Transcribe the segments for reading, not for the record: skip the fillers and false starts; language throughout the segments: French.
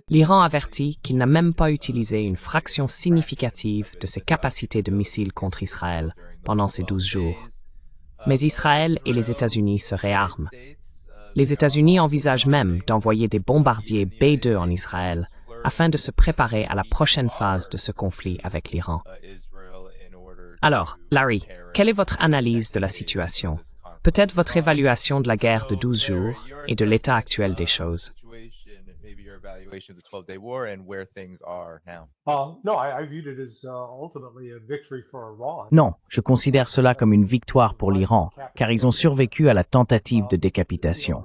L'Iran avertit qu'il n'a même pas utilisé une fraction significative de ses capacités de missiles contre Israël pendant ces 12 jours. Mais Israël et les États-Unis se réarment. Les États-Unis envisagent même d'envoyer des bombardiers B-2 en Israël afin de se préparer à la prochaine phase de ce conflit avec l'Iran. Alors, Larry, quelle est votre analyse de la situation? Peut-être votre évaluation de la guerre de 12 jours et de l'état actuel des choses? Non, je considère cela comme une victoire pour l'Iran, car ils ont survécu à la tentative de décapitation.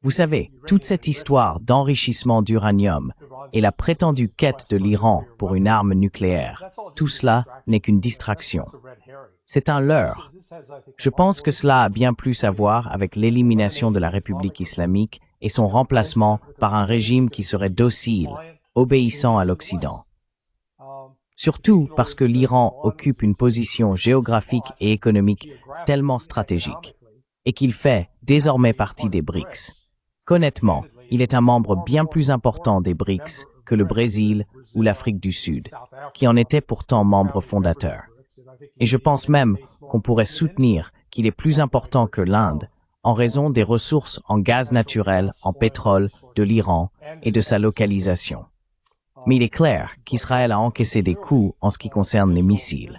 Vous savez, toute cette histoire d'enrichissement d'uranium et la prétendue quête de l'Iran pour une arme nucléaire, tout cela n'est qu'une distraction. C'est un leurre. Je pense que cela a bien plus à voir avec l'élimination de la République islamique et son remplacement par un régime qui serait docile, obéissant à l'Occident. Surtout parce que l'Iran occupe une position géographique et économique tellement stratégique, et qu'il fait désormais partie des BRICS. Qu'honnêtement, il est un membre bien plus important des BRICS que le Brésil ou l'Afrique du Sud, qui en étaient pourtant membres fondateurs. Et je pense même qu'on pourrait soutenir qu'il est plus important que l'Inde en raison des ressources en gaz naturel, en pétrole, de l'Iran et de sa localisation. Mais il est clair qu'Israël a encaissé des coups en ce qui concerne les missiles.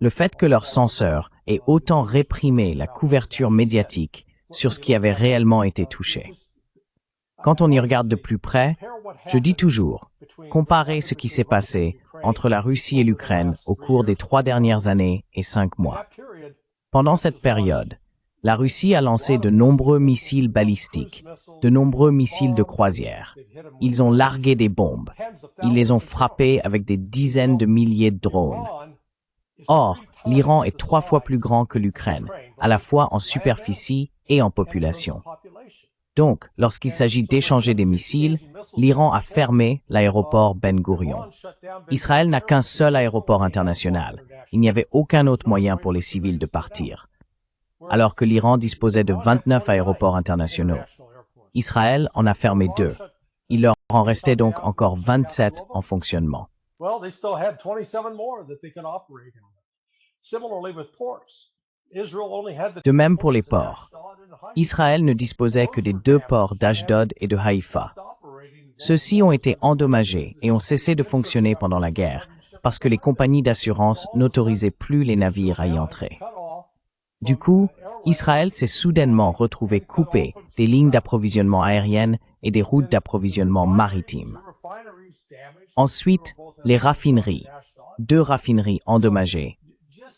Le fait que leurs censeurs aient autant réprimé la couverture médiatique sur ce qui avait réellement été touché. Quand on y regarde de plus près, je dis toujours, comparez ce qui s'est passé entre la Russie et l'Ukraine au cours des 3 dernières années et 5 mois. Pendant cette période, la Russie a lancé de nombreux missiles balistiques, de nombreux missiles de croisière. Ils ont largué des bombes. Ils les ont frappés avec des dizaines de milliers de drones. Or, l'Iran est 3 fois plus grand que l'Ukraine, à la fois en superficie et en population. Donc, lorsqu'il s'agit d'échanger des missiles, l'Iran a fermé l'aéroport Ben Gourion. Israël n'a qu'un seul aéroport international. Il n'y avait aucun autre moyen pour les civils de partir. Alors que l'Iran disposait de 29 aéroports internationaux. Israël en a fermé 2. Il leur en restait donc encore 27 en fonctionnement. De même pour les ports. Israël ne disposait que des 2 ports d'Ashdod et de Haïfa. Ceux-ci ont été endommagés et ont cessé de fonctionner pendant la guerre parce que les compagnies d'assurance n'autorisaient plus les navires à y entrer. Du coup, Israël s'est soudainement retrouvé coupé des lignes d'approvisionnement aériennes et des routes d'approvisionnement maritimes. Ensuite, les raffineries, 2 raffineries endommagées.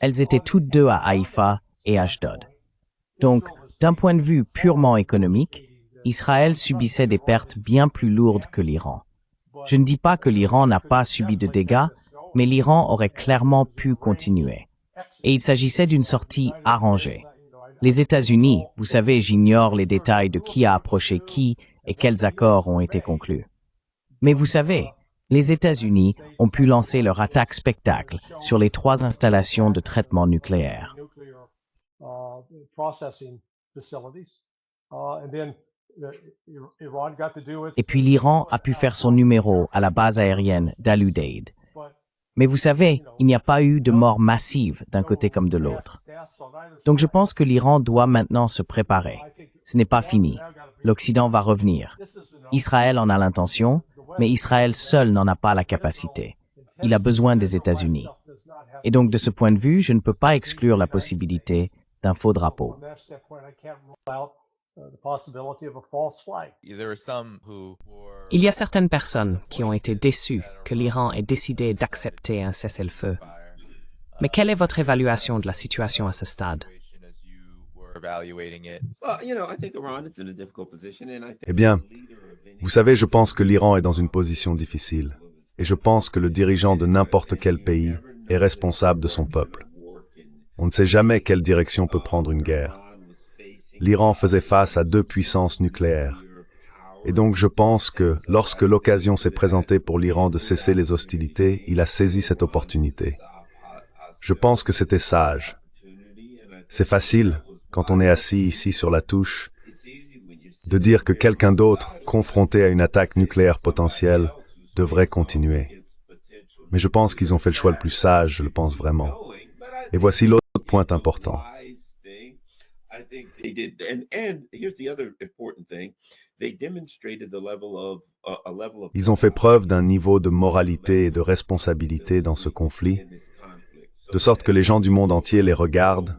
Elles étaient toutes 2 à Haïfa et Ashdod. Donc, d'un point de vue purement économique, Israël subissait des pertes bien plus lourdes que l'Iran. Je ne dis pas que l'Iran n'a pas subi de dégâts, mais l'Iran aurait clairement pu continuer. Et il s'agissait d'une sortie arrangée. Les États-Unis, vous savez, j'ignore les détails de qui a approché qui et quels accords ont été conclus. Mais vous savez, les États-Unis ont pu lancer leur attaque spectacle sur les 3 installations de traitement nucléaire. Et puis l'Iran a pu faire son numéro à la base aérienne d'Al-Udeid. Mais vous savez, il n'y a pas eu de mort massive d'un côté comme de l'autre. Donc je pense que l'Iran doit maintenant se préparer. Ce n'est pas fini. L'Occident va revenir. Israël en a l'intention, mais Israël seul n'en a pas la capacité. Il a besoin des États-Unis. Et donc de ce point de vue, je ne peux pas exclure la possibilité d'un faux drapeau. Il y a certaines personnes qui ont été déçues que l'Iran ait décidé d'accepter un cessez-le-feu. Mais quelle est votre évaluation de la situation à ce stade? Eh bien, vous savez, je pense que l'Iran est dans une position difficile. Et je pense que le dirigeant de n'importe quel pays est responsable de son peuple. On ne sait jamais quelle direction peut prendre une guerre. L'Iran faisait face à 2 puissances nucléaires. Et donc je pense que, lorsque l'occasion s'est présentée pour l'Iran de cesser les hostilités, il a saisi cette opportunité. Je pense que c'était sage. C'est facile, quand on est assis ici sur la touche, de dire que quelqu'un d'autre, confronté à une attaque nucléaire potentielle, devrait continuer. Mais je pense qu'ils ont fait le choix le plus sage, je le pense vraiment. Et voici l'autre point important. Ils ont fait preuve d'un niveau de moralité et de responsabilité dans ce conflit, de sorte que les gens du monde entier les regardent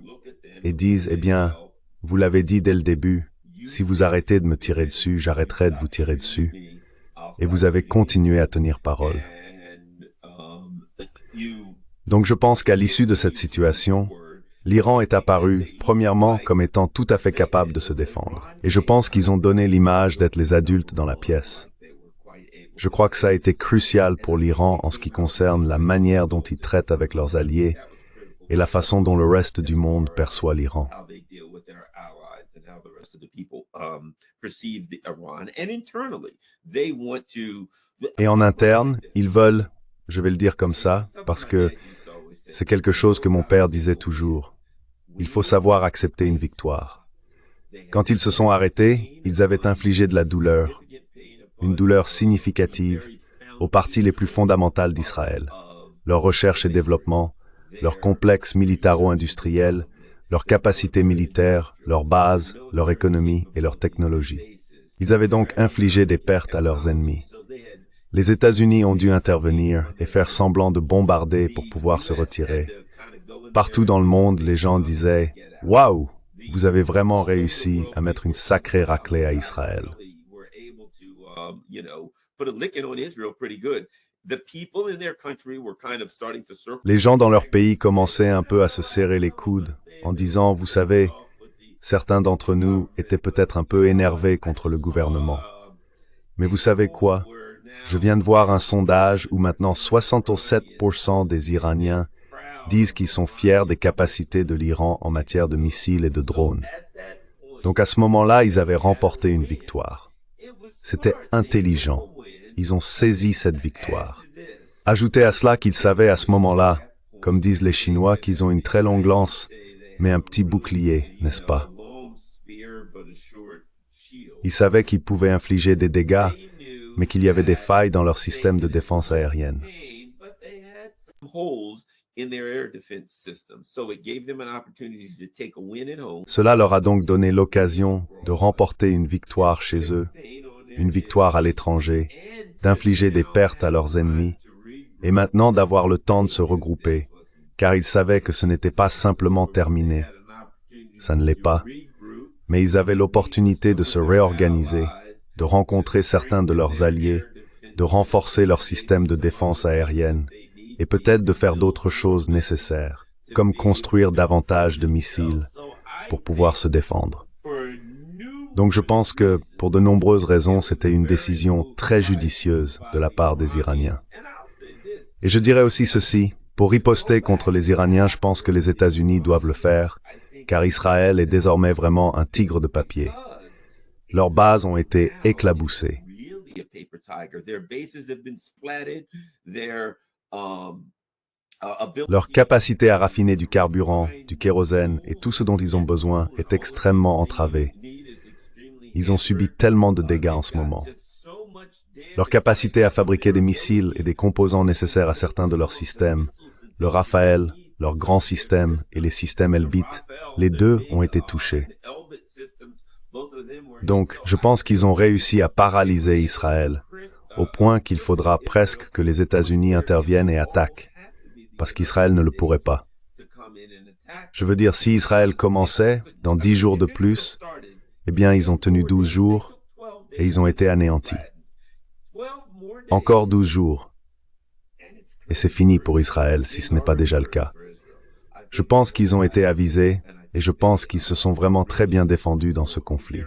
et disent « Eh bien, vous l'avez dit dès le début, si vous arrêtez de me tirer dessus, j'arrêterai de vous tirer dessus. » Et vous avez continué à tenir parole. Donc je pense qu'à l'issue de cette situation, l'Iran est apparu, premièrement, comme étant tout à fait capable de se défendre. Et je pense qu'ils ont donné l'image d'être les adultes dans la pièce. Je crois que ça a été crucial pour l'Iran en ce qui concerne la manière dont ils traitent avec leurs alliés et la façon dont le reste du monde perçoit l'Iran. Et en interne, ils veulent, je vais le dire comme ça, parce que c'est quelque chose que mon père disait toujours. Il faut savoir accepter une victoire. Quand ils se sont arrêtés, ils avaient infligé de la douleur, une douleur significative, aux parties les plus fondamentales d'Israël. Leur recherche et développement, leur complexe militaro-industriel, leur capacité militaire, leurs bases, leur économie et leur technologie. Ils avaient donc infligé des pertes à leurs ennemis. Les États-Unis ont dû intervenir et faire semblant de bombarder pour pouvoir se retirer. Partout dans le monde, les gens disaient « Waouh, vous avez vraiment réussi à mettre une sacrée raclée à Israël. » Les gens dans leur pays commençaient un peu à se serrer les coudes en disant « Vous savez, certains d'entre nous étaient peut-être un peu énervés contre le gouvernement. Mais vous savez quoi ? Je viens de voir un sondage où maintenant 67% des Iraniens disent qu'ils sont fiers des capacités de l'Iran en matière de missiles et de drones. Donc à ce moment-là, ils avaient remporté une victoire. C'était intelligent. Ils ont saisi cette victoire. Ajoutez à cela qu'ils savaient à ce moment-là, comme disent les Chinois, qu'ils ont une très longue lance, mais un petit bouclier, n'est-ce pas? Ils savaient qu'ils pouvaient infliger des dégâts, mais qu'il y avait des failles dans leur système de défense aérienne. Cela leur a donc donné l'occasion de remporter une victoire chez eux, une victoire à l'étranger, d'infliger des pertes à leurs ennemis, et maintenant d'avoir le temps de se regrouper, car ils savaient que ce n'était pas simplement terminé. Ça ne l'est pas, mais ils avaient l'opportunité de se réorganiser, de rencontrer certains de leurs alliés, de renforcer leur système de défense aérienne, et peut-être de faire d'autres choses nécessaires, comme construire davantage de missiles pour pouvoir se défendre. Donc je pense que, pour de nombreuses raisons, c'était une décision très judicieuse de la part des Iraniens. Et je dirais aussi ceci, pour riposter contre les Iraniens, je pense que les États-Unis doivent le faire, car Israël est désormais vraiment un tigre de papier. Leurs bases ont été éclaboussées. Leur capacité à raffiner du carburant, du kérosène et tout ce dont ils ont besoin est extrêmement entravée. Ils ont subi tellement de dégâts en ce moment. Leur capacité à fabriquer des missiles et des composants nécessaires à certains de leurs systèmes, le Rafale, leur grand système et les systèmes Elbit, les deux ont été touchés. Donc, je pense qu'ils ont réussi à paralyser Israël, au point qu'il faudra presque que les États-Unis interviennent et attaquent, parce qu'Israël ne le pourrait pas. Je veux dire, si Israël commençait, dans 10 jours de plus, eh bien, ils ont tenu 12 jours, et ils ont été anéantis. Encore 12 jours. Et c'est fini pour Israël, si ce n'est pas déjà le cas. Je pense qu'ils ont été avisés, et je pense qu'ils se sont vraiment très bien défendus dans ce conflit.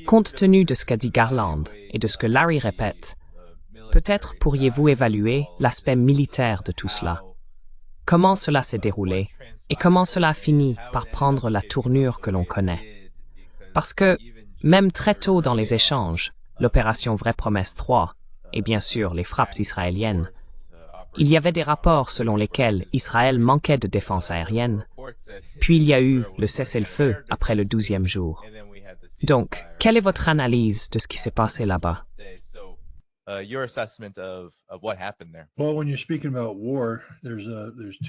Compte tenu de ce qu'a dit Garland et de ce que Larry répète, peut-être pourriez-vous évaluer l'aspect militaire de tout cela. Comment cela s'est déroulé et comment cela a fini par prendre la tournure que l'on connaît. Parce que, même très tôt dans les échanges, l'opération Vraie Promesse 3, et bien sûr les frappes israéliennes, il y avait des rapports selon lesquels Israël manquait de défense aérienne, puis il y a eu le cessez-le-feu après le 12e jour. Donc, quelle est votre analyse de ce qui s'est passé là-bas?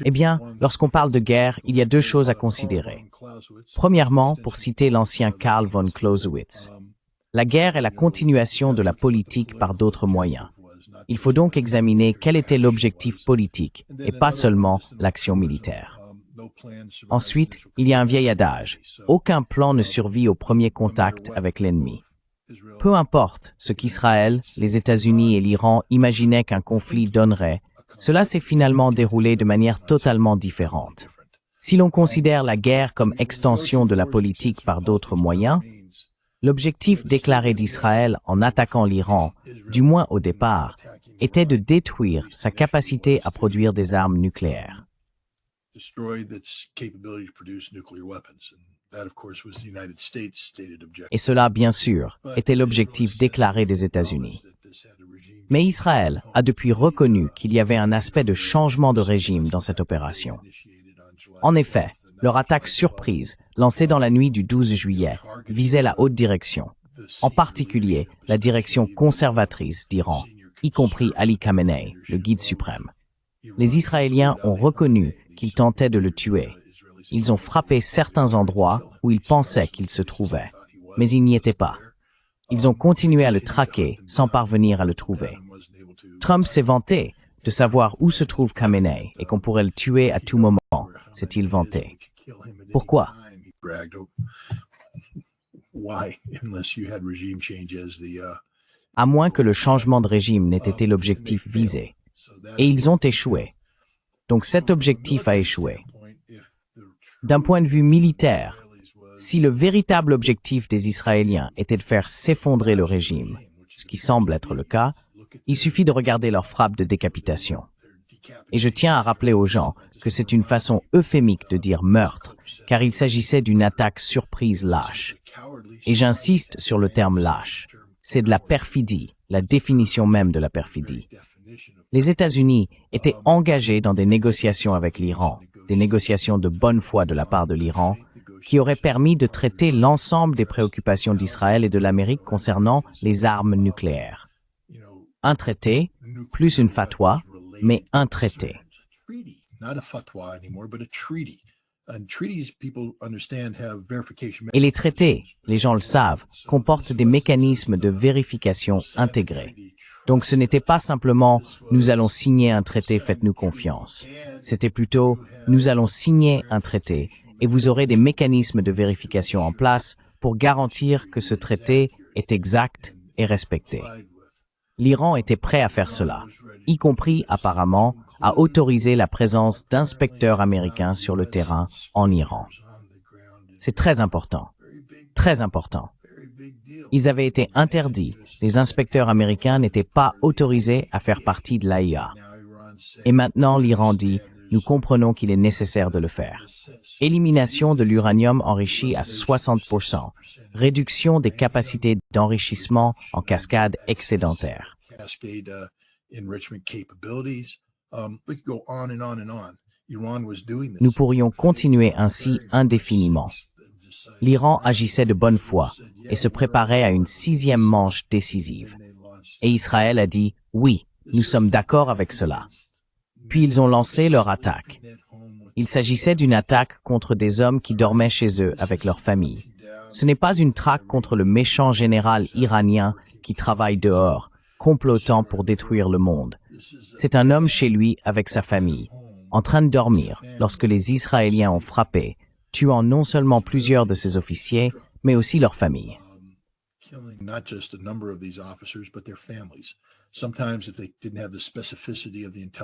Eh bien, lorsqu'on parle de guerre, il y a deux choses à considérer. Premièrement, pour citer l'ancien Karl von Clausewitz, la guerre est la continuation de la politique par d'autres moyens. Il faut donc examiner quel était l'objectif politique et pas seulement l'action militaire. Ensuite, il y a un vieil adage. Aucun plan ne survit au premier contact avec l'ennemi. Peu importe ce qu'Israël, les États-Unis et l'Iran imaginaient qu'un conflit donnerait, cela s'est finalement déroulé de manière totalement différente. Si l'on considère la guerre comme extension de la politique par d'autres moyens, l'objectif déclaré d'Israël en attaquant l'Iran, du moins au départ, était de détruire sa capacité à produire des armes nucléaires. Et cela, bien sûr, était l'objectif déclaré des États-Unis. Mais Israël a depuis reconnu qu'il y avait un aspect de changement de régime dans cette opération. En effet, leur attaque surprise, lancée dans la nuit du 12 juillet, visait la haute direction, en particulier la direction conservatrice d'Iran, y compris Ali Khamenei, le guide suprême. Les Israéliens ont reconnu qu'ils tentaient de le tuer. Ils ont frappé certains endroits où ils pensaient qu'il se trouvait, mais il n'y était pas. Ils ont continué à le traquer sans parvenir à le trouver. Trump s'est vanté de savoir où se trouve Khamenei et qu'on pourrait le tuer à tout moment, s'est-il vanté. Pourquoi? À moins que le changement de régime n'ait été l'objectif visé. Et ils ont échoué. Donc cet objectif a échoué. D'un point de vue militaire, si le véritable objectif des Israéliens était de faire s'effondrer le régime, ce qui semble être le cas, il suffit de regarder leurs frappes de décapitation. Et je tiens à rappeler aux gens que c'est une façon euphémique de dire meurtre, car il s'agissait d'une attaque surprise lâche. Et j'insiste sur le terme lâche. C'est de la perfidie, la définition même de la perfidie. Les États-Unis étaient engagés dans des négociations avec l'Iran, des négociations de bonne foi de la part de l'Iran, qui auraient permis de traiter l'ensemble des préoccupations d'Israël et de l'Amérique concernant les armes nucléaires. Un traité, plus une fatwa, mais un traité. Et les traités, les gens le savent, comportent des mécanismes de vérification intégrés. Donc ce n'était pas simplement « nous allons signer un traité, faites-nous confiance ». C'était plutôt « nous allons signer un traité et vous aurez des mécanismes de vérification en place pour garantir que ce traité est exact et respecté ». L'Iran était prêt à faire cela, y compris apparemment à autoriser la présence d'inspecteurs américains sur le terrain en Iran. C'est très important, très important. Ils avaient été interdits, les inspecteurs américains n'étaient pas autorisés à faire partie de l'AIA. Et maintenant l'Iran dit, nous comprenons qu'il est nécessaire de le faire. Élimination de l'uranium enrichi à 60%, réduction des capacités d'enrichissement en cascade excédentaire. Nous pourrions continuer ainsi indéfiniment. L'Iran agissait de bonne foi et se préparait à une 6e manche décisive. Et Israël a dit « oui, nous sommes d'accord avec cela ». Puis ils ont lancé leur attaque. Il s'agissait d'une attaque contre des hommes qui dormaient chez eux avec leur famille. Ce n'est pas une traque contre le méchant général iranien qui travaille dehors, complotant pour détruire le monde. C'est un homme chez lui avec sa famille, en train de dormir lorsque les Israéliens ont frappé, tuant non seulement plusieurs de ses officiers, mais aussi leur famille.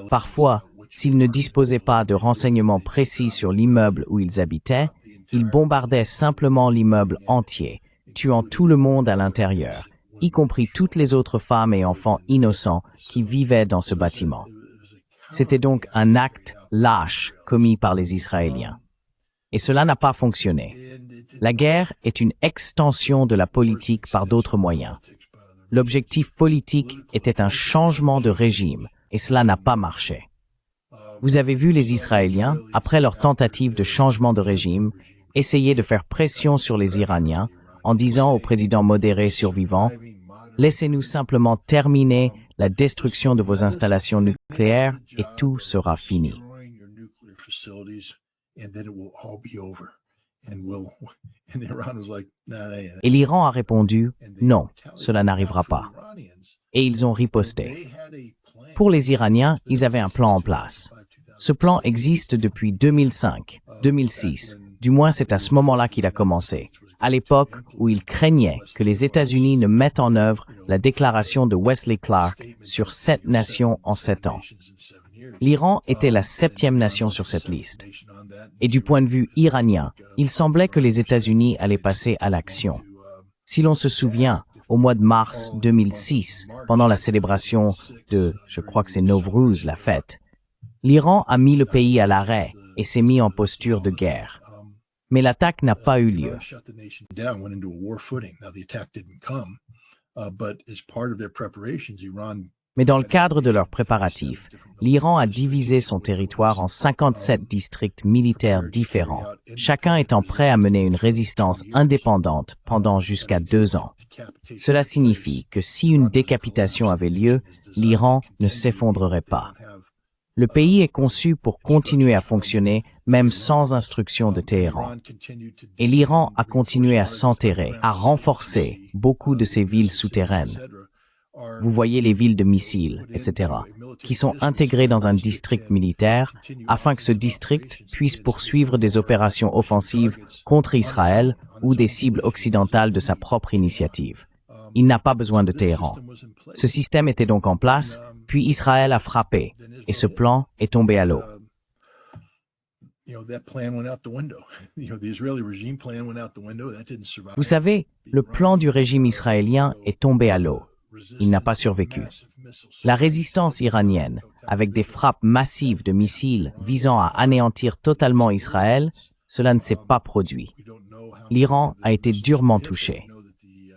Parfois, s'ils ne disposaient pas de renseignements précis sur l'immeuble où ils habitaient, ils bombardaient simplement l'immeuble entier, tuant tout le monde à l'intérieur, y compris toutes les autres femmes et enfants innocents qui vivaient dans ce bâtiment. C'était donc un acte lâche commis par les Israéliens. Et cela n'a pas fonctionné. La guerre est une extension de la politique par d'autres moyens. L'objectif politique était un changement de régime, et cela n'a pas marché. Vous avez vu les Israéliens, après leur tentative de changement de régime, essayer de faire pression sur les Iraniens en disant au président modéré survivant « Laissez-nous simplement terminer la destruction de vos installations nucléaires et tout sera fini. » Et l'Iran a répondu « Non, cela n'arrivera pas. » Et ils ont riposté. Pour les Iraniens, ils avaient un plan en place. Ce plan existe depuis 2005, 2006. Du moins, c'est à ce moment-là qu'il a commencé, à l'époque où ils craignaient que les États-Unis ne mettent en œuvre la déclaration de Wesley Clark sur 7 nations en 7 ans. L'Iran était la 7e nation sur cette liste. Et du point de vue iranien, il semblait que les États-Unis allaient passer à l'action. Si l'on se souvient, au mois de mars 2006, pendant la célébration de, je crois que c'est Nowruz, la fête, l'Iran a mis le pays à l'arrêt et s'est mis en posture de guerre. Mais l'attaque n'a pas eu lieu. Mais dans le cadre de leurs préparatifs, l'Iran a divisé son territoire en 57 districts militaires différents, chacun étant prêt à mener une résistance indépendante pendant jusqu'à 2 ans. Cela signifie que si une décapitation avait lieu, l'Iran ne s'effondrerait pas. Le pays est conçu pour continuer à fonctionner même sans instruction de Téhéran. Et l'Iran a continué à s'enterrer, à renforcer beaucoup de ses villes souterraines. Vous voyez les villes de missiles, etc., qui sont intégrées dans un district militaire afin que ce district puisse poursuivre des opérations offensives contre Israël ou des cibles occidentales de sa propre initiative. Il n'a pas besoin de Téhéran. Ce système était donc en place, puis Israël a frappé, et ce plan est tombé à l'eau. Vous savez, le plan du régime israélien est tombé à l'eau. Il n'a pas survécu. La résistance iranienne, avec des frappes massives de missiles visant à anéantir totalement Israël, cela ne s'est pas produit. L'Iran a été durement touché.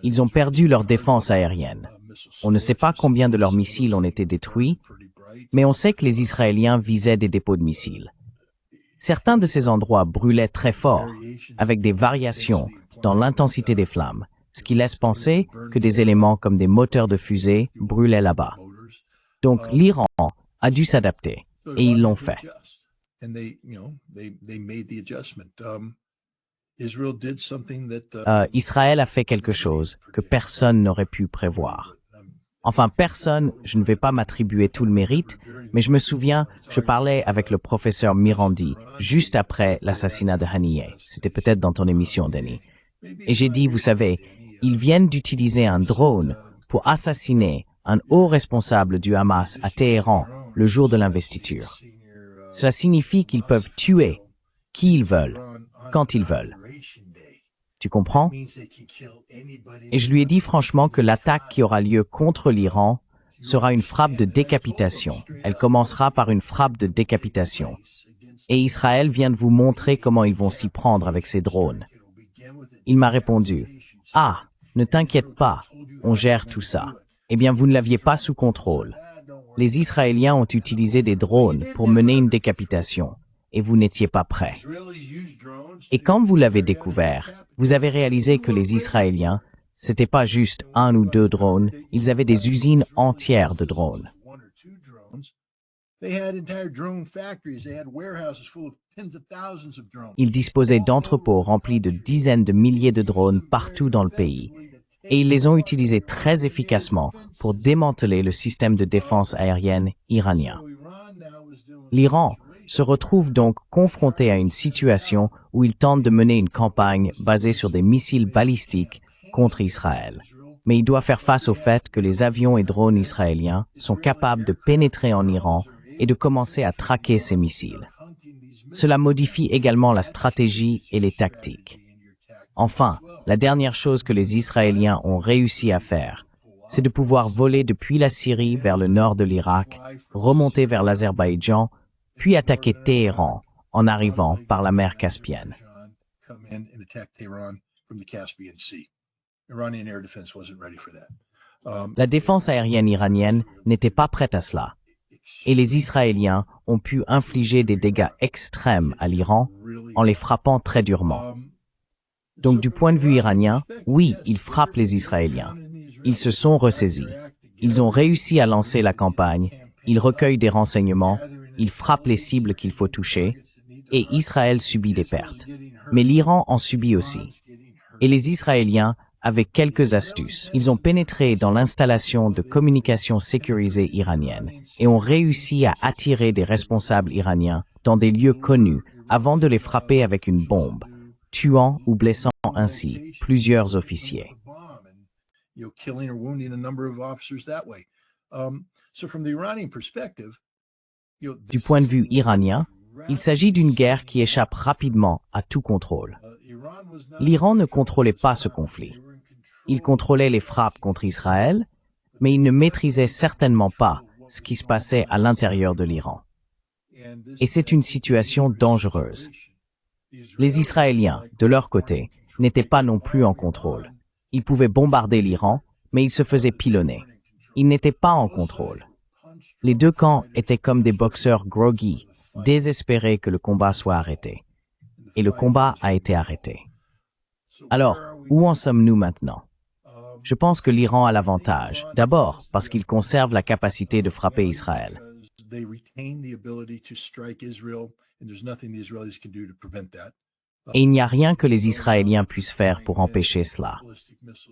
Ils ont perdu leur défense aérienne. On ne sait pas combien de leurs missiles ont été détruits, mais on sait que les Israéliens visaient des dépôts de missiles. Certains de ces endroits brûlaient très fort, avec des variations dans l'intensité des flammes, ce qui laisse penser que des éléments comme des moteurs de fusée brûlaient là-bas. Donc l'Iran a dû s'adapter, et ils l'ont fait. Israël a fait quelque chose que personne n'aurait pu prévoir. Enfin, personne, je ne vais pas m'attribuer tout le mérite, mais je me souviens, je parlais avec le professeur Mirandi juste après l'assassinat de Haniyeh. C'était peut-être dans ton émission, Denis. Et j'ai dit, vous savez, ils viennent d'utiliser un drone pour assassiner un haut responsable du Hamas à Téhéran le jour de l'investiture. Cela signifie qu'ils peuvent tuer qui ils veulent, quand ils veulent. Tu comprends? Et je lui ai dit franchement que l'attaque qui aura lieu contre l'Iran sera une frappe de décapitation. Elle commencera par une frappe de décapitation. Et Israël vient de vous montrer comment ils vont s'y prendre avec ces drones. Il m'a répondu, « Ah, ne t'inquiète pas, on gère tout ça. » Eh bien, vous ne l'aviez pas sous contrôle. Les Israéliens ont utilisé des drones pour mener une décapitation, et vous n'étiez pas prêts. Et quand vous l'avez découvert, vous avez réalisé que les Israéliens, c'était pas juste 1 ou 2 drones, ils avaient des usines entières de drones. Ils disposaient d'entrepôts remplis de dizaines de milliers de drones partout dans le pays, et ils les ont utilisés très efficacement pour démanteler le système de défense aérienne iranien. L'Iran se retrouve donc confronté à une situation où il tente de mener une campagne basée sur des missiles balistiques contre Israël. Mais il doit faire face au fait que les avions et drones israéliens sont capables de pénétrer en Iran et de commencer à traquer ces missiles. Cela modifie également la stratégie et les tactiques. Enfin, la dernière chose que les Israéliens ont réussi à faire, c'est de pouvoir voler depuis la Syrie vers le nord de l'Irak, remonter vers l'Azerbaïdjan, puis attaquer Téhéran en arrivant par la mer Caspienne. La défense aérienne iranienne n'était pas prête à cela. Et les Israéliens ont pu infliger des dégâts extrêmes à l'Iran en les frappant très durement. Donc du point de vue iranien, oui, ils frappent les Israéliens. Ils se sont ressaisis. Ils ont réussi à lancer la campagne, ils recueillent des renseignements, ils frappent les cibles qu'il faut toucher, et Israël subit des pertes. Mais l'Iran en subit aussi. Et les Israéliens avaient quelques astuces. Ils ont pénétré dans l'installation de communication sécurisée iranienne et ont réussi à attirer des responsables iraniens dans des lieux connus avant de les frapper avec une bombe, tuant ou blessant ainsi plusieurs officiers. Du point de vue iranien, il s'agit d'une guerre qui échappe rapidement à tout contrôle. L'Iran ne contrôlait pas ce conflit. Il contrôlait les frappes contre Israël, mais il ne maîtrisait certainement pas ce qui se passait à l'intérieur de l'Iran. Et c'est une situation dangereuse. Les Israéliens, de leur côté, n'étaient pas non plus en contrôle. Ils pouvaient bombarder l'Iran, mais ils se faisaient pilonner. Ils n'étaient pas en contrôle. Les deux camps étaient comme des boxeurs groggy, désespérés que le combat soit arrêté. Et le combat a été arrêté. Alors, où en sommes-nous maintenant? Je pense que l'Iran a l'avantage, d'abord parce qu'il conserve la capacité de frapper Israël. Et il n'y a rien que les Israéliens puissent faire pour empêcher cela.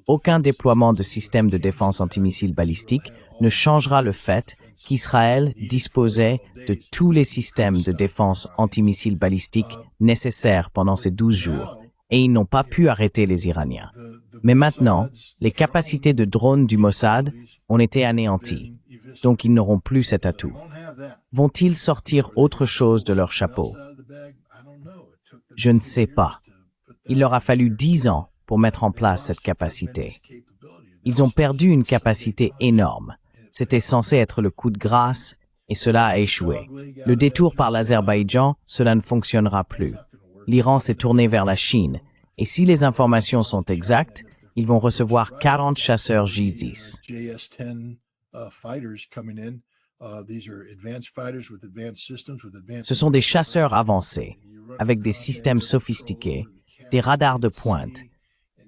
Aucun déploiement de système de défense antimissiles balistiques ne changera le fait qu'Israël disposait de tous les systèmes de défense antimissiles balistiques nécessaires pendant ces 12 jours, et ils n'ont pas pu arrêter les Iraniens. Mais maintenant, les capacités de drones du Mossad ont été anéanties, donc ils n'auront plus cet atout. Vont-ils sortir autre chose de leur chapeau? Je ne sais pas. Il leur a fallu 10 ans pour mettre en place cette capacité. Ils ont perdu une capacité énorme. C'était censé être le coup de grâce, et cela a échoué. Le détour par l'Azerbaïdjan, cela ne fonctionnera plus. L'Iran s'est tourné vers la Chine, et si les informations sont exactes, ils vont recevoir 40 chasseurs J-10. Ce sont des chasseurs avancés, avec des systèmes sophistiqués, des radars de pointe,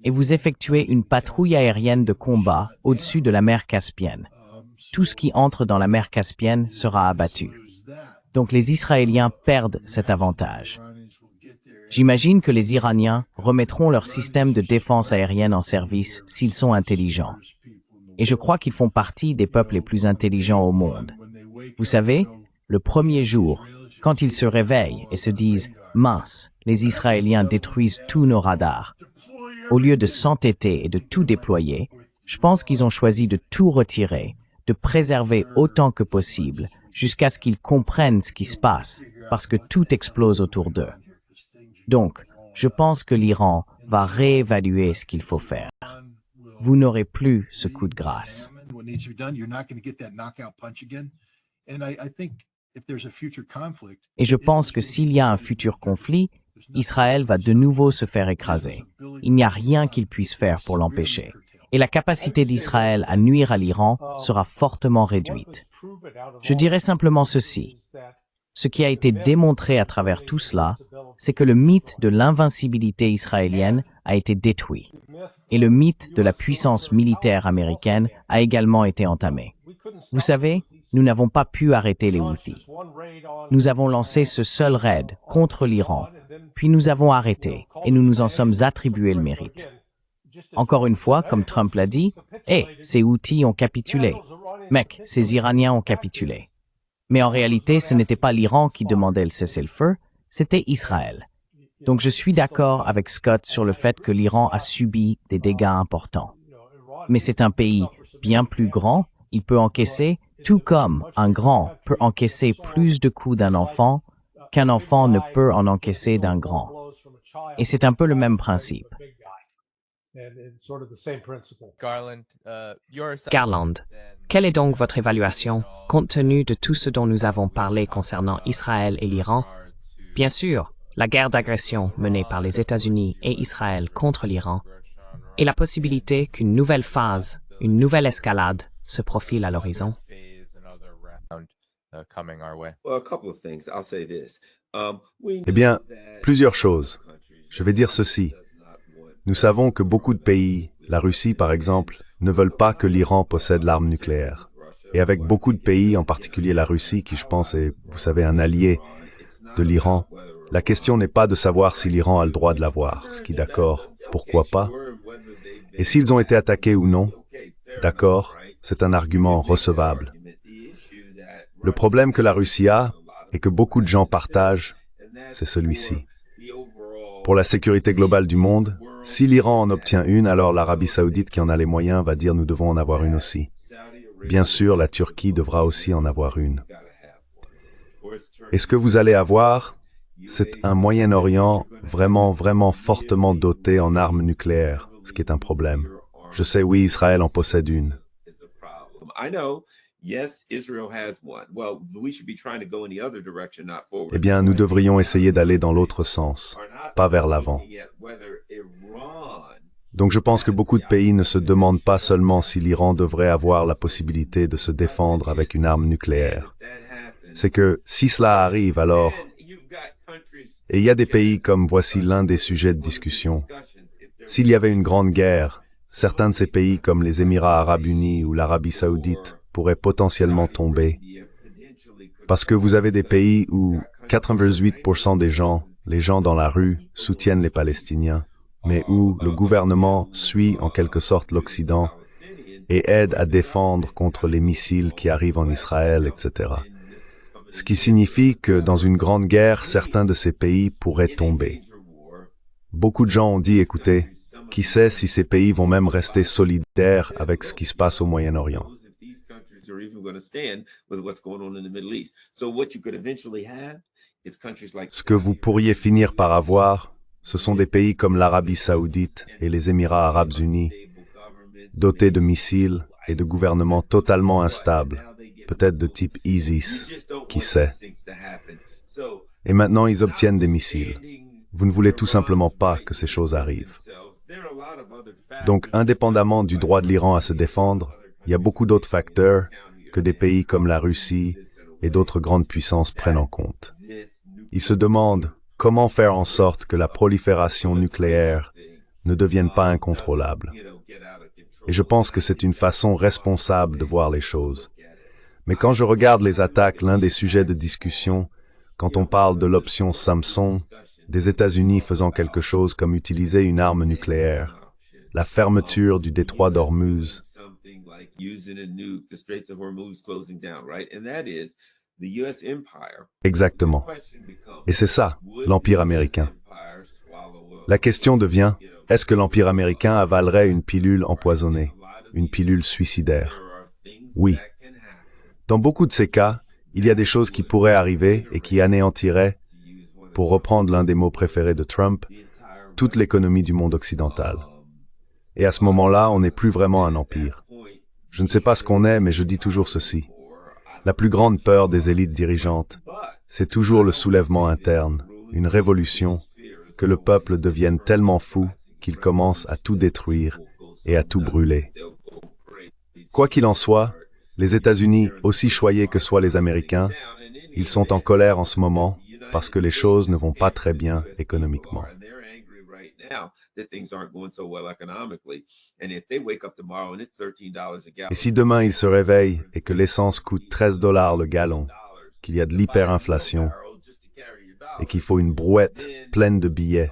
et vous effectuez une patrouille aérienne de combat au-dessus de la mer Caspienne. Tout ce qui entre dans la mer Caspienne sera abattu. Donc les Israéliens perdent cet avantage. J'imagine que les Iraniens remettront leur système de défense aérienne en service s'ils sont intelligents. Et je crois qu'ils font partie des peuples les plus intelligents au monde. Vous savez, le premier jour, quand ils se réveillent et se disent « mince, les Israéliens détruisent tous nos radars », au lieu de s'entêter et de tout déployer, je pense qu'ils ont choisi de tout retirer, de préserver autant que possible, jusqu'à ce qu'ils comprennent ce qui se passe, parce que tout explose autour d'eux. Donc, je pense que l'Iran va réévaluer ce qu'il faut faire. Vous n'aurez plus ce coup de grâce. Et je pense que s'il y a un futur conflit, Israël va de nouveau se faire écraser. Il n'y a rien qu'il puisse faire pour l'empêcher. Et la capacité d'Israël à nuire à l'Iran sera fortement réduite. Je dirais simplement ceci. Ce qui a été démontré à travers tout cela, c'est que le mythe de l'invincibilité israélienne a été détruit. Et le mythe de la puissance militaire américaine a également été entamé. Vous savez, nous n'avons pas pu arrêter les Houthis. Nous avons lancé ce seul raid contre l'Iran, puis nous avons arrêté, et nous nous en sommes attribués le mérite. Encore une fois, comme Trump l'a dit, « ces Houthis ont capitulé. Mec, ces Iraniens ont capitulé. » Mais en réalité, ce n'était pas l'Iran qui demandait le cessez-le-feu, c'était Israël. Donc je suis d'accord avec Scott sur le fait que l'Iran a subi des dégâts importants. Mais c'est un pays bien plus grand, il peut encaisser, tout comme un grand peut encaisser plus de coups d'un enfant qu'un enfant ne peut en encaisser d'un grand. Et c'est un peu le même principe. Garland, quelle est donc votre évaluation, compte tenu de tout ce dont nous avons parlé concernant Israël et l'Iran? Bien sûr, la guerre d'agression menée par les États-Unis et Israël contre l'Iran, et la possibilité qu'une nouvelle phase Une nouvelle escalade se profile à l'horizon. Eh bien, plusieurs choses. Je vais dire ceci. Nous savons que beaucoup de pays, la Russie par exemple, ne veulent pas que l'Iran possède l'arme nucléaire. Et avec beaucoup de pays, en particulier la Russie, qui je pense est, vous savez, un allié de l'Iran, la question n'est pas de savoir si l'Iran a le droit de l'avoir, ce qui, d'accord, pourquoi pas. Et s'ils ont été attaqués ou non, d'accord, c'est un argument recevable. Le problème que la Russie a, et que beaucoup de gens partagent, c'est celui-ci. Pour la sécurité globale du monde, si l'Iran en obtient une, alors l'Arabie Saoudite qui en a les moyens va dire nous devons en avoir une aussi. Bien sûr, la Turquie devra aussi en avoir une. Et ce que vous allez avoir, c'est un Moyen-Orient vraiment fortement doté en armes nucléaires, ce qui est un problème. Je sais, oui, Israël en possède une. Eh bien, nous devrions essayer d'aller dans l'autre sens, pas vers l'avant. Donc je pense que beaucoup de pays ne se demandent pas seulement si l'Iran devrait avoir la possibilité de se défendre avec une arme nucléaire. C'est que si cela arrive, alors... Et il y a des pays comme voici l'un des sujets de discussion. S'il y avait une grande guerre, certains de ces pays comme les Émirats arabes unis ou l'Arabie saoudite pourraient potentiellement tomber. Parce que vous avez des pays où 98% des gens, les gens dans la rue, soutiennent les Palestiniens, mais où le gouvernement suit en quelque sorte l'Occident et aide à défendre contre les missiles qui arrivent en Israël, etc. Ce qui signifie que dans une grande guerre, certains de ces pays pourraient tomber. Beaucoup de gens ont dit, écoutez, qui sait si ces pays vont même rester solidaires avec ce qui se passe au Moyen-Orient. Ce que vous pourriez finir par avoir, ce sont des pays comme l'Arabie saoudite et les Émirats arabes unis, dotés de missiles et de gouvernements totalement instables, peut-être de type ISIS, qui sait. Et maintenant, ils obtiennent des missiles. Vous ne voulez tout simplement pas que ces choses arrivent. Donc, indépendamment du droit de l'Iran à se défendre, il y a beaucoup d'autres facteurs que des pays comme la Russie et d'autres grandes puissances prennent en compte. Ils se demandent comment faire en sorte que la prolifération nucléaire ne devienne pas incontrôlable. Et je pense que c'est une façon responsable de voir les choses. Mais quand je regarde les attaques, l'un des sujets de discussion, quand on parle de l'option Samson, des États-Unis faisant quelque chose comme utiliser une arme nucléaire, la fermeture du détroit d'Ormuz. Exactement. Et c'est ça, l'Empire américain. La question devient, est-ce que l'Empire américain avalerait une pilule empoisonnée, une pilule suicidaire? Oui. Dans beaucoup de ces cas, il y a des choses qui pourraient arriver et qui anéantiraient, pour reprendre l'un des mots préférés de Trump, toute l'économie du monde occidental. Et à ce moment-là, on n'est plus vraiment un empire. Je ne sais pas ce qu'on est, mais je dis toujours ceci. La plus grande peur des élites dirigeantes, c'est toujours le soulèvement interne, une révolution, que le peuple devienne tellement fou qu'il commence à tout détruire et à tout brûler. Quoi qu'il en soit, les États-Unis, aussi choyés que soient les Américains, ils sont en colère en ce moment parce que les choses ne vont pas très bien économiquement. Et si demain ils se réveillent et que l'essence coûte 13 $ le gallon, qu'il y a de l'hyperinflation et qu'il faut une brouette pleine de billets,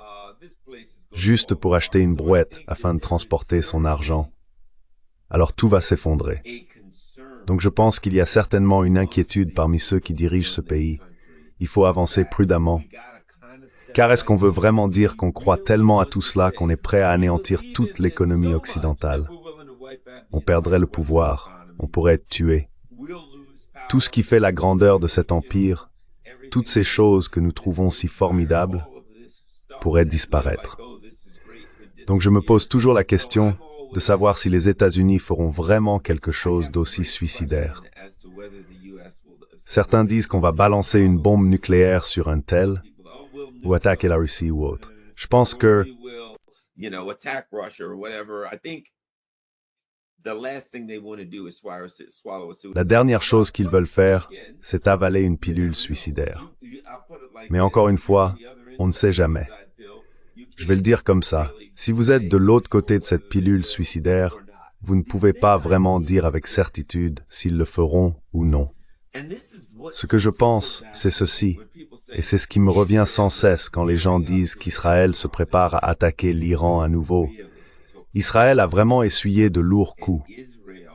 juste pour acheter une brouette afin de transporter son argent, alors tout va s'effondrer. Donc je pense qu'il y a certainement une inquiétude parmi ceux qui dirigent ce pays. Il faut avancer prudemment. Car est-ce qu'on veut vraiment dire qu'on croit tellement à tout cela qu'on est prêt à anéantir toute l'économie occidentale? On perdrait le pouvoir, on pourrait être tué. Tout ce qui fait la grandeur de cet empire, toutes ces choses que nous trouvons si formidables, pourraient disparaître. Donc je me pose toujours la question de savoir si les États-Unis feront vraiment quelque chose d'aussi suicidaire. Certains disent qu'on va balancer une bombe nucléaire sur un tel, ou attaquer la Russie ou autre. Je pense que La dernière chose qu'ils veulent faire, c'est avaler une pilule suicidaire. Mais encore une fois, on ne sait jamais. Je vais le dire comme ça. Si vous êtes de l'autre côté de cette pilule suicidaire, vous ne pouvez pas vraiment dire avec certitude s'ils le feront ou non. Ce que je pense, c'est ceci, et c'est ce qui me revient sans cesse quand les gens disent qu'Israël se prépare à attaquer l'Iran à nouveau. Israël a vraiment essuyé de lourds coups.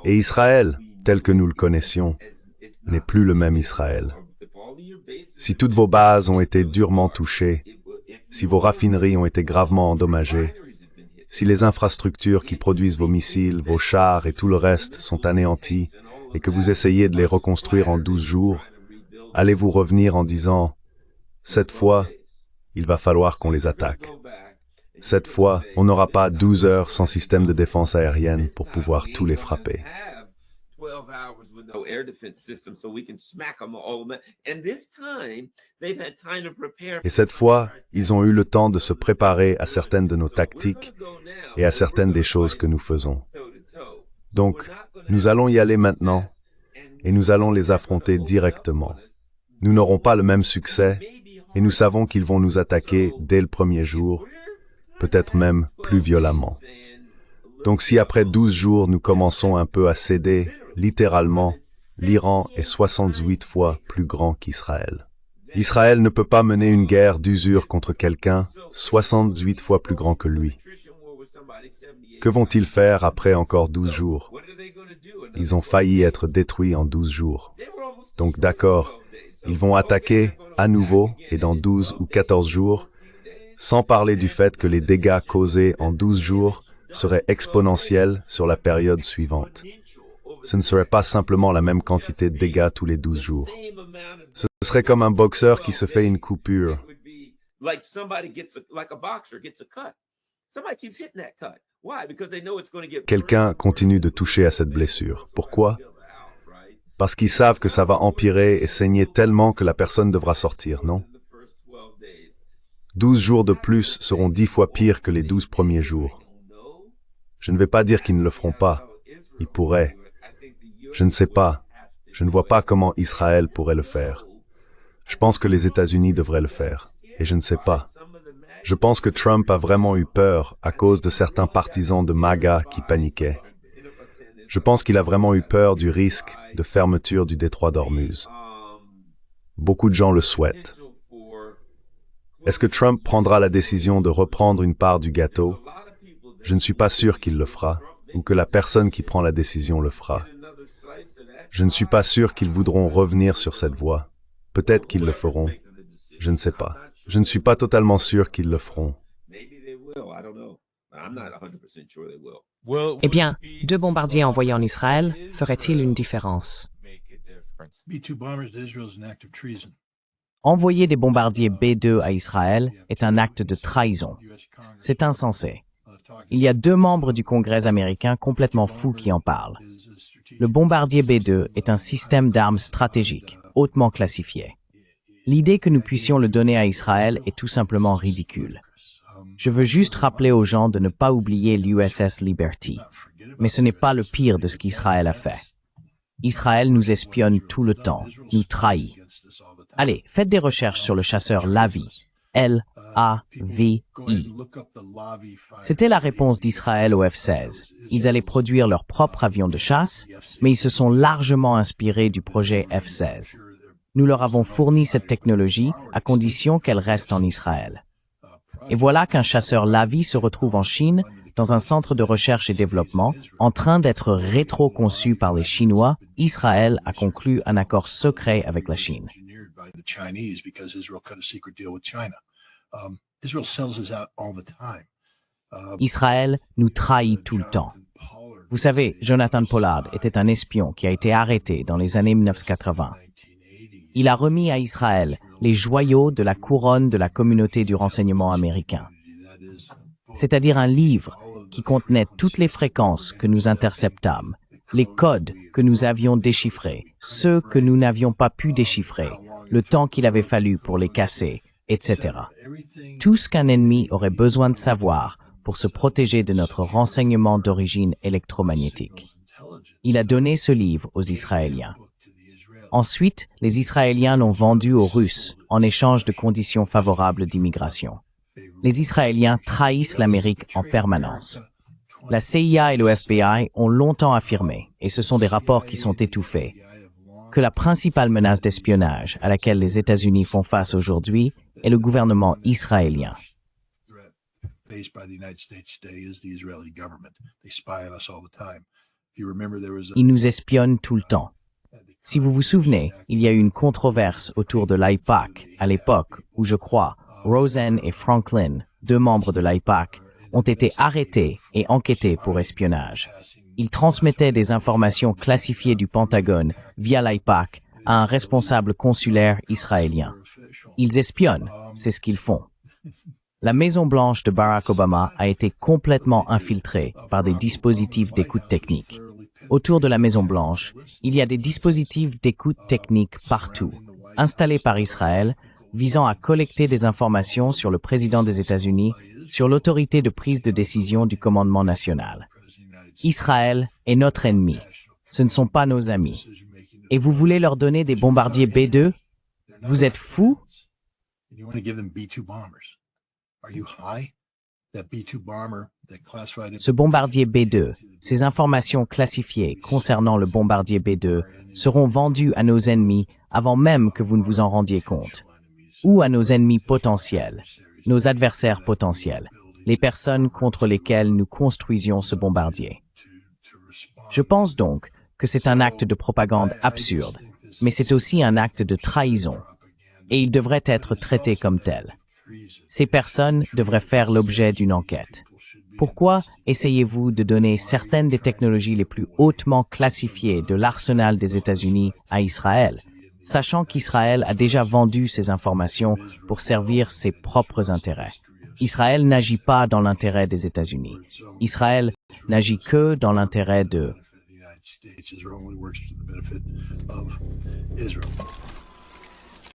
Et Israël, tel que nous le connaissions, n'est plus le même Israël. Si toutes vos bases ont été durement touchées, si vos raffineries ont été gravement endommagées, si les infrastructures qui produisent vos missiles, vos chars et tout le reste sont anéantis et que vous essayez de les reconstruire en 12 jours, allez-vous revenir en disant « Cette fois, il va falloir qu'on les attaque. Cette fois, on n'aura pas 12 heures sans système de défense aérienne pour pouvoir tous les frapper. » Et cette fois, ils ont eu le temps de se préparer à certaines de nos tactiques et à certaines des choses que nous faisons. Donc, nous allons y aller maintenant et nous allons les affronter directement. Nous n'aurons pas le même succès et nous savons qu'ils vont nous attaquer dès le premier jour, peut-être même plus violemment. Donc si après 12 jours nous commençons un peu à céder, littéralement, l'Iran est 68 fois plus grand qu'Israël. Israël ne peut pas mener une guerre d'usure contre quelqu'un 68 fois plus grand que lui. Que vont-ils faire après encore 12 jours? Ils ont failli être détruits en 12 jours. Donc d'accord, ils vont attaquer à nouveau et dans 12 ou 14 jours, sans parler du fait que les dégâts causés en 12 jours seraient exponentiels sur la période suivante. Ce ne serait pas simplement la même quantité de dégâts tous les 12 jours. Ce serait comme un boxeur qui se fait une coupure. Quelqu'un continue de toucher à cette blessure. Pourquoi? Parce qu'ils savent que ça va empirer et saigner tellement que la personne devra sortir, non? 12 jours de plus seront 10 fois pires que les 12 premiers jours. Je ne vais pas dire qu'ils ne le feront pas. Ils pourraient. Je ne sais pas. Je ne vois pas comment Israël pourrait le faire. Je pense que les États-Unis devraient le faire. Et je ne sais pas. Je pense que Trump a vraiment eu peur à cause de certains partisans de MAGA qui paniquaient. Je pense qu'il a vraiment eu peur du risque de fermeture du détroit d'Ormuz. Beaucoup de gens le souhaitent. Est-ce que Trump prendra la décision de reprendre une part du gâteau? Je ne suis pas sûr qu'il le fera, ou que la personne qui prend la décision le fera. Je ne suis pas sûr qu'ils voudront revenir sur cette voie. Peut-être qu'ils le feront. Je ne sais pas. Je ne suis pas totalement sûr qu'ils le feront. Eh bien, 2 bombardiers envoyés en Israël feraient-ils une différence? Envoyer des bombardiers B-2 à Israël est un acte de trahison. C'est insensé. Il y a 2 membres du Congrès américain complètement fous qui en parlent. Le bombardier B-2 est un système d'armes stratégique, hautement classifié. L'idée que nous puissions le donner à Israël est tout simplement ridicule. Je veux juste rappeler aux gens de ne pas oublier l'USS Liberty. Mais ce n'est pas le pire de ce qu'Israël a fait. Israël nous espionne tout le temps, nous trahit. Allez, faites des recherches sur le chasseur Lavi. L-A-V-I. C'était la réponse d'Israël au F-16. Ils allaient produire leur propre avion de chasse, mais ils se sont largement inspirés du projet F-16. Nous leur avons fourni cette technologie à condition qu'elle reste en Israël. Et voilà qu'un chasseur Lavi se retrouve en Chine, dans un centre de recherche et développement, en train d'être rétro-conçu par les Chinois. Israël a conclu un accord secret avec la Chine. Israël nous trahit tout le temps. Vous savez, Jonathan Pollard était un espion qui a été arrêté dans les années 1980. Il a remis à Israël les joyaux de la couronne de la communauté du renseignement américain. C'est-à-dire un livre qui contenait toutes les fréquences que nous interceptâmes, les codes que nous avions déchiffrés, ceux que nous n'avions pas pu déchiffrer, le temps qu'il avait fallu pour les casser, etc. Tout ce qu'un ennemi aurait besoin de savoir pour se protéger de notre renseignement d'origine électromagnétique. Il a donné ce livre aux Israéliens. Ensuite, les Israéliens l'ont vendu aux Russes en échange de conditions favorables d'immigration. Les Israéliens trahissent l'Amérique en permanence. La CIA et le FBI ont longtemps affirmé, et ce sont des rapports qui sont étouffés, que la principale menace d'espionnage à laquelle les États-Unis font face aujourd'hui est le gouvernement israélien. Ils nous espionnent tout le temps. Si vous vous souvenez, il y a eu une controverse autour de l'AIPAC à l'époque où, je crois, Rosen et Franklin, deux membres de l'AIPAC, ont été arrêtés et enquêtés pour espionnage. Ils transmettaient des informations classifiées du Pentagone via l'AIPAC à un responsable consulaire israélien. Ils espionnent, c'est ce qu'ils font. La Maison-Blanche de Barack Obama a été complètement infiltrée par des dispositifs d'écoute technique. Autour de la Maison-Blanche, il y a des dispositifs d'écoute technique partout, installés par Israël, visant à collecter des informations sur le président des États-Unis, sur l'autorité de prise de décision du commandement national. Israël est notre ennemi. Ce ne sont pas nos amis. Et vous voulez leur donner des bombardiers B-2? Vous êtes fous? Ce bombardier B-2, ces informations classifiées concernant le bombardier B-2 seront vendues à nos ennemis avant même que vous ne vous en rendiez compte. Ou à nos ennemis potentiels, nos adversaires potentiels, les personnes contre lesquelles nous construisions ce bombardier. Je pense donc que c'est un acte de propagande absurde, mais c'est aussi un acte de trahison, et il devrait être traité comme tel. Ces personnes devraient faire l'objet d'une enquête. Pourquoi essayez-vous de donner certaines des technologies les plus hautement classifiées de l'arsenal des États-Unis à Israël, sachant qu'Israël a déjà vendu ces informations pour servir ses propres intérêts? Israël n'agit pas dans l'intérêt des États-Unis. Israël n'agit que dans l'intérêt de...